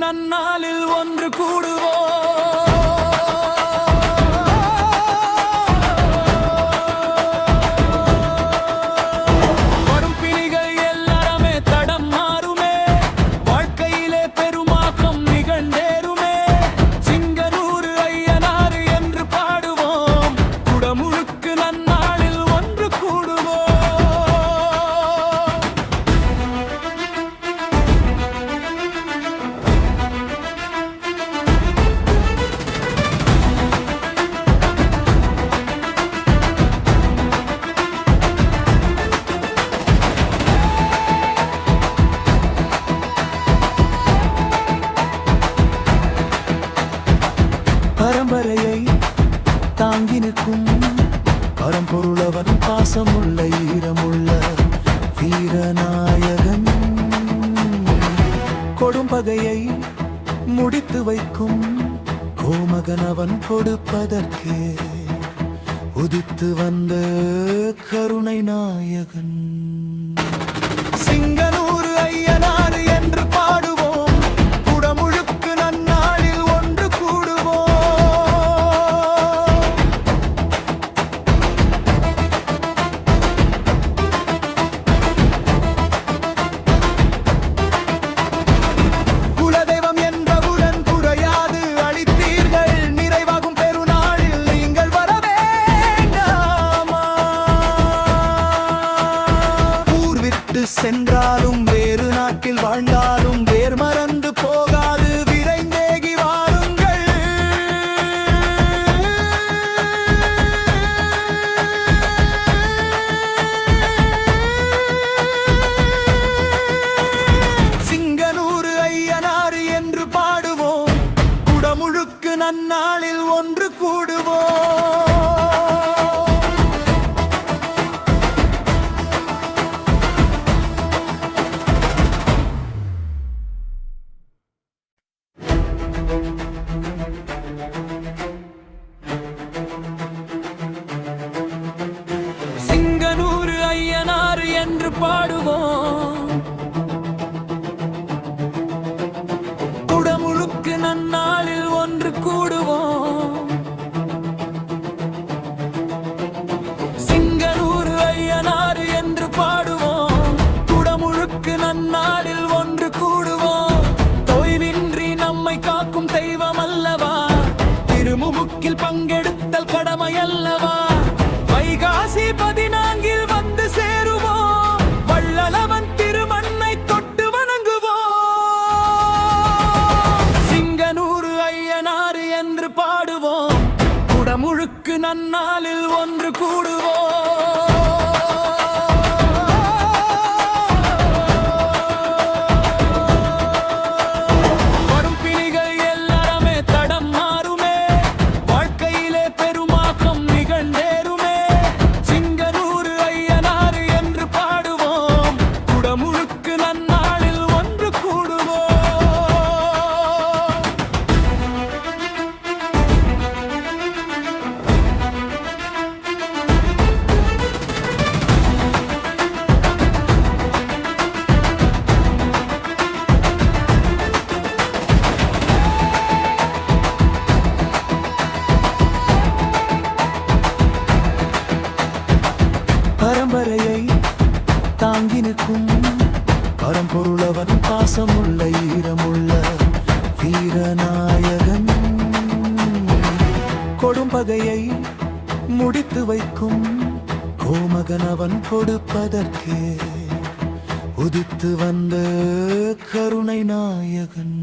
நன்னாளில் ஒன்று கூடுவோம். வரும் பிணிகள் எல்லாமே தடம் மாறுமே, வாழ்க்கையிலே பெருமாக்கம் நிகழ்ந்தேறுமே. சிங்கனூர் ஐயனார் என்று பாடுவோம், குடமுழுக்கு நன்னாளில் ஒன்று கூடுவோம். பரம்பரையை தாங்கி நிற்கும் பரம்பொருளவன், பாசமுள்ள ஈரமுள்ள வீரநாயகன். கொடும்பகையை முடித்து வைக்கும் கோமகனவன், கொடுப்பதற்கே உதித்து வந்த கருணை நாயகன். சிங்கனூர் ஐயனார் என்று பாடுவோம், குடமுழுக்கு நன்னாளில் ஒன்று கூடுவோம். குலதெய்வம் என்பவுடன் குறையாது அளித்தீர்கள், நிறைவாகும் பெருநாளில் நீங்கள் வர வேண்டாமா? ஊர் விட்டு சென்றாலும் வேறு நாட்டில் வாழ்ந்தாலும் வேர் மறந்து போகாது, விரைந்தேகி வாருங்கள். சிங்கனூர் ஐயனார் என்று பாடுவோம், குடமுழுக்கு நன்னாளில் ஒன்று கூடுவோம். சிங்கனூர் ஐயனார் என்று பாடுவோம், குடமுழுக்கு நன்னாளில் ஒன்று கூடுவோம். சிங்கனூர் ஐயனார் என்று பாடுவோம், குடமுழுக்கு நன்னாளில் ஒன்று கூடுவோம். தொய்வின்றி நம்மை காக்கும் தெய்வம் அல்லவா, திருமுமுக்கில் பங்கெடுத்தல் கடமை அல்லவா. வைகாசி 14 வந்து சேருவோம், வள்ளலவன் திருமண்ணை தொட்டு வணங்குவோம். சிங்கனூர் ஐயனார் என்று பாடுவோம், குடமுழுக்கு நன்னாளில் ஒன்று கூடுவோம். வரும் பிணிகள் எல்லாமே தடம் மாறுமே, வாழ்க்கையிலே பெருமாக்கம் நிகழ்ந்தேறுமே. சிங்கனூர் ஐயனார் என்று பாடுவோம், குடமுழுக்கு நன்னாளில் ஒன்று கூடுவோம். பரம்பரையை தாங்கி நிற்கும் பரம்பொருளவன், பாசமுள்ள ஈரமுள்ள வீரநாயகன். கொடும்பகையை முடித்து வைக்கும் கோமகனவன், கொடுப்பதற்கே உதித்து வந்த கருணை நாயகன்.